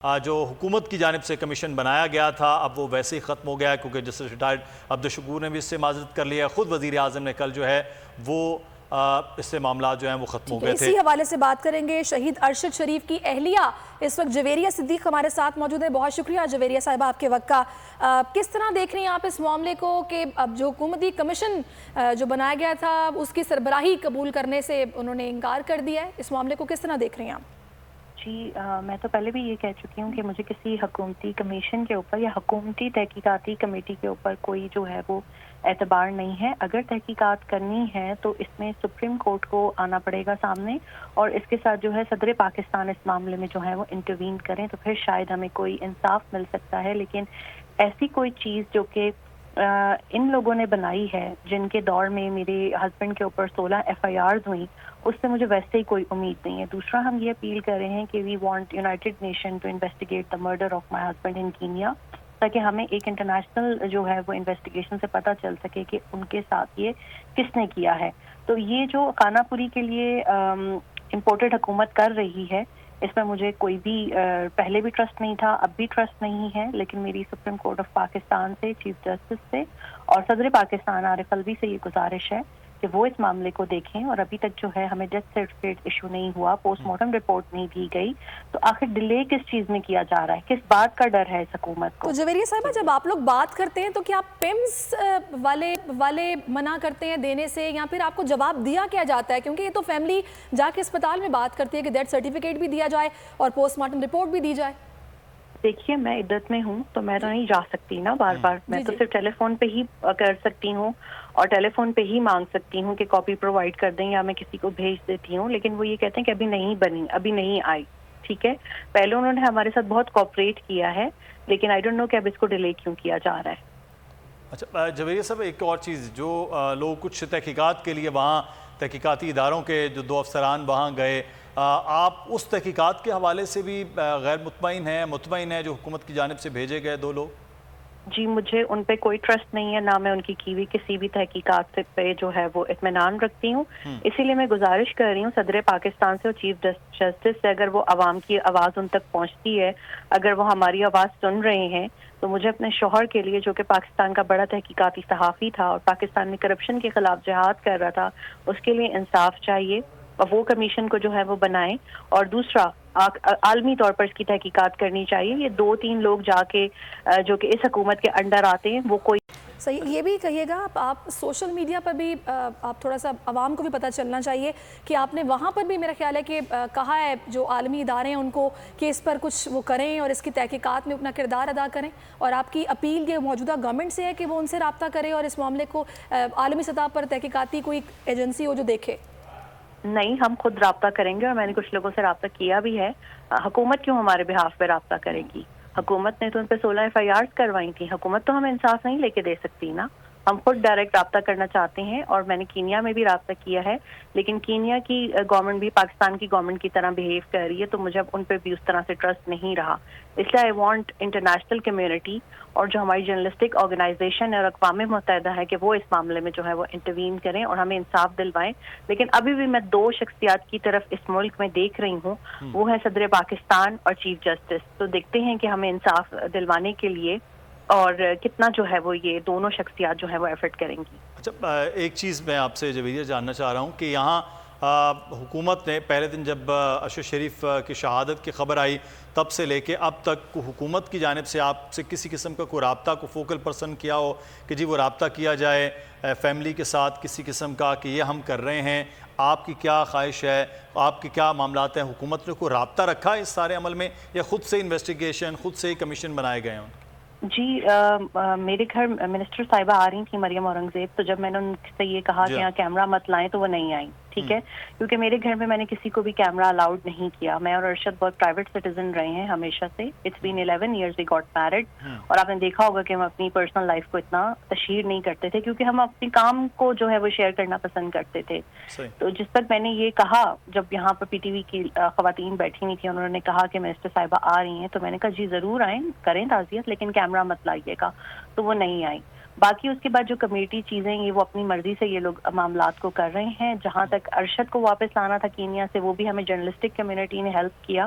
جو حکومت کی جانب سے کمیشن بنایا گیا تھا اب وہ ویسے ہی ختم ہو گیا ہے، کیونکہ جسٹس ریٹائرڈ عبدالشکور نے بھی اس سے معذرت کر لیا ہے۔ خود وزیر اعظم نے کل جو ہے وہ اس سے معاملات جو ہیں وہ ختم ہو گئے تھے۔ اسی حوالے سے بات کریں گے۔ شہید ارشد شریف کی اہلیہ اس وقت جویریہ صدیق ہمارے ساتھ موجود ہے۔ بہت شکریہ جویریہ صاحبہ آپ کے وقت کا۔ کس طرح دیکھ رہی ہیں آپ اس معاملے کو کہ اب جو حکومتی کمیشن جو بنایا گیا تھا اس کی سربراہی قبول کرنے سے انہوں نے انکار کر دیا ہے، اس معاملے کو کس طرح دیکھ رہی ہیں آپ؟ جی میں تو پہلے بھی یہ کہہ چکی ہوں کہ مجھے کسی حکومتی کمیشن کے اوپر یا حکومتی تحقیقاتی کمیٹی کے اوپر کوئی جو ہے وہ اعتبار نہیں ہے۔ اگر تحقیقات کرنی ہے تو اس میں سپریم کورٹ کو آنا پڑے گا سامنے، اور اس کے ساتھ جو ہے صدر پاکستان اس معاملے میں جو ہے وہ انٹروین کریں تو پھر شاید ہمیں کوئی انصاف مل سکتا ہے۔ لیکن ایسی کوئی چیز جو کہ ان لوگوں نے بنائی ہے، جن کے دور میں میرے ہسبینڈ کے اوپر 16 FIRs ہوئیں، اس سے مجھے ویسے ہی کوئی امید نہیں ہے۔ دوسرا ہم یہ اپیل کر رہے ہیں کہ we want United Nation to investigate the murder of my husband in Kenya, تاکہ ہمیں ایک انٹرنیشنل جو ہے وہ انویسٹیگیشن سے پتہ چل سکے کہ ان کے ساتھ یہ کس نے کیا ہے۔ تو یہ جو خانہ پوری کے لیے امپورٹڈ حکومت کر رہی ہے، اس میں مجھے کوئی بھی پہلے بھی ٹرسٹ نہیں تھا، اب بھی ٹرسٹ نہیں ہے۔ لیکن میری سپریم کورٹ آف پاکستان سے، چیف جسٹس سے اور صدر پاکستان عارف الوی سے یہ گزارش ہے کہ وہ اس معاملے کو دیکھیں، اور ابھی تک جو ہے ہمیں ڈیتھ سرٹیفکیٹ ایشو نہیں ہوا، پوسٹ مارٹم رپورٹ نہیں دی گئی، تو آخر ڈیلے کس چیز میں کیا جا رہا ہے، کس بات کا ڈر ہے اس حکومت کو؟ تو جویریہ صاحبہ جب آپ لوگ بات کرتے ہیں تو کیا پیمز والے منع کرتے ہیں دینے سے، یا پھر آپ کو جواب دیا کیا جاتا ہے؟ کیونکہ یہ تو فیملی جا کے اسپتال میں بات کرتی ہے کہ ڈیتھ سرٹیفکیٹ بھی دیا جائے اور پوسٹ مارٹم رپورٹ بھی دی جائے۔ دیکھیے میں عدت میں ہوں تو میں تو نہیں جا سکتی نا بار بار، میں تو صرف ٹیلی فون پہ ہی کر سکتی ہوں اور ٹیلی فون پہ ہی مانگ سکتی ہوں کہ کاپی پرووائڈ کر دیں، یا میں کسی کو بھیج دیتی ہوں۔ لیکن وہ یہ کہتے ہیں کہ ابھی نہیں بنی، ابھی نہیں آئی۔ ٹھیک ہے، پہلے انہوں نے ہمارے ساتھ بہت کوآپریٹ کیا ہے، لیکن آئی ڈونٹ نو کہ اب اس کو ڈیلے کیوں کیا جا رہا ہے۔ اچھا جویریہ صاحب، ایک اور چیز، جو لوگ کچھ تحقیقات کے لیے وہاں تحقیقاتی اداروں کے جو 2 افسران وہاں گئے، آپ اس تحقیقات کے حوالے سے بھی غیر مطمئن ہیں جو حکومت کی جانب سے بھیجے گئے 2 لوگ؟ جی مجھے ان پہ کوئی ٹرسٹ نہیں ہے، نہ میں ان کی ہوئی کسی بھی تحقیقات سے پہ جو ہے وہ اطمینان رکھتی ہوں۔ اسی لیے میں گزارش کر رہی ہوں صدر پاکستان سے اور چیف جسٹس سے، اگر وہ عوام کی آواز ان تک پہنچتی ہے، اگر وہ ہماری آواز سن رہے ہیں، تو مجھے اپنے شوہر کے لیے، جو کہ پاکستان کا بڑا تحقیقاتی صحافی تھا اور پاکستان میں کرپشن کے خلاف جہاد کر رہا تھا، اس کے لیے انصاف چاہیے اور وہ کمیشن کو جو ہے وہ بنائیں۔ اور دوسرا عالمی طور پر اس کی تحقیقات کرنی چاہیے۔ یہ 2-3 لوگ جا کے جو کہ اس حکومت کے انڈر آتے ہیں، وہ کوئی صحیح، یہ بھی کہیے گا آپ سوشل میڈیا پر بھی آپ تھوڑا سا عوام کو بھی پتہ چلنا چاہیے کہ آپ نے وہاں پر بھی میرا خیال ہے کہ کہا ہے جو عالمی ادارے ہیں ان کو کہ اس پر کچھ وہ کریں اور اس کی تحقیقات میں اپنا کردار ادا کریں، اور آپ کی اپیل یہ موجودہ گورنمنٹ سے ہے کہ وہ ان سے رابطہ کرے اور اس معاملے کو عالمی سطح پر تحقیقاتی کوئی ایجنسی ہو جو دیکھے۔ نہیں، ہم خود رابطہ کریں گے، اور میں نے کچھ لوگوں سے رابطہ کیا بھی ہے۔ حکومت کیوں ہمارے بہاف پہ رابطہ کرے گی؟ حکومت نے تو ان پہ 16 FIRs کروائی تھی، حکومت تو ہمیں انصاف نہیں لے کے دے سکتی نا۔ ہم خود ڈائریکٹ رابطہ کرنا چاہتے ہیں، اور میں نے کینیا میں بھی رابطہ کیا ہے، لیکن کینیا کی گورنمنٹ بھی پاکستان کی گورنمنٹ کی طرح بہیو کر رہی ہے، تو مجھے اب ان پہ بھی اس طرح سے ٹرسٹ نہیں رہا۔ اس لیے آئی وانٹ انٹرنیشنل کمیونٹی اور جو ہماری جرنلسٹک آرگنائزیشن اور اقوام متحدہ ہے کہ وہ اس معاملے میں جو ہے وہ انٹروین کریں اور ہمیں انصاف دلوائیں۔ لیکن ابھی بھی میں 2 شخصیات کی طرف اس ملک میں دیکھ رہی ہوں، وہ ہے صدر پاکستان اور چیف جسٹس۔ تو دیکھتے ہیں کہ ہمیں انصاف دلوانے کے لیے اور کتنا جو ہے وہ یہ دونوں شخصیات جو ہے وہ ایفرٹ کریں گی۔ اچھا ایک چیز میں آپ سے جویریہ جاننا چاہ رہا ہوں کہ یہاں حکومت نے پہلے دن جب ارشد شریف کی شہادت کی خبر آئی تب سے لے کے اب تک حکومت کی جانب سے آپ سے کسی قسم کا کوئی رابطہ کو فوکل پرسن کیا ہو کہ جی وہ رابطہ کیا جائے فیملی کے ساتھ کسی قسم کا کہ یہ ہم کر رہے ہیں، آپ کی کیا خواہش ہے، آپ کے کیا معاملات ہیں؟ حکومت نے کوئی رابطہ رکھا ہے اس سارے عمل میں، یا خود سے انویسٹیگیشن، خود سے کمیشن بنائے گئے ہیں؟ جی میرے گھر منسٹر صاحبہ آ رہی تھی، مریم اورنگزیب، تو جب میں نے ان سے یہ کہا کہ یہاں کیمرہ مت لائیں تو وہ نہیں آئیں۔ ٹھیک ہے، کیونکہ میرے گھر میں نے کسی کو بھی کیمرہ الاؤڈ نہیں کیا۔ میں اور ارشد بہت پرائیویٹ سٹیزن رہے ہیں ہمیشہ سے۔ It's been 11 years we got married، اور آپ نے دیکھا ہوگا کہ ہم اپنی پرسنل لائف کو اتنا تشہیر نہیں کرتے تھے، کیونکہ ہم اپنے کام کو جو ہے وہ شیئر کرنا پسند کرتے تھے۔ تو جس تک میں نے یہ کہا، جب یہاں پر PTV کی خواتین بیٹھی ہوئی تھیں، انہوں نے کہا کہ منسٹر صاحبہ آ رہی ہیں، تو میں نے کہا جی ضرور آئیں، کریں تعزیت، لیکن کیمرہ مت لائیے گا، تو وہ نہیں آئی۔ باقی اس کے بعد جو کمیٹی چیزیں یہ وہ اپنی مرضی سے یہ لوگ معاملات کو کر رہے ہیں۔ جہاں تک ارشد کو واپس لانا تھا کینیا سے، وہ بھی ہمیں جرنلسٹک کمیونٹی نے ہیلپ کیا۔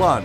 1।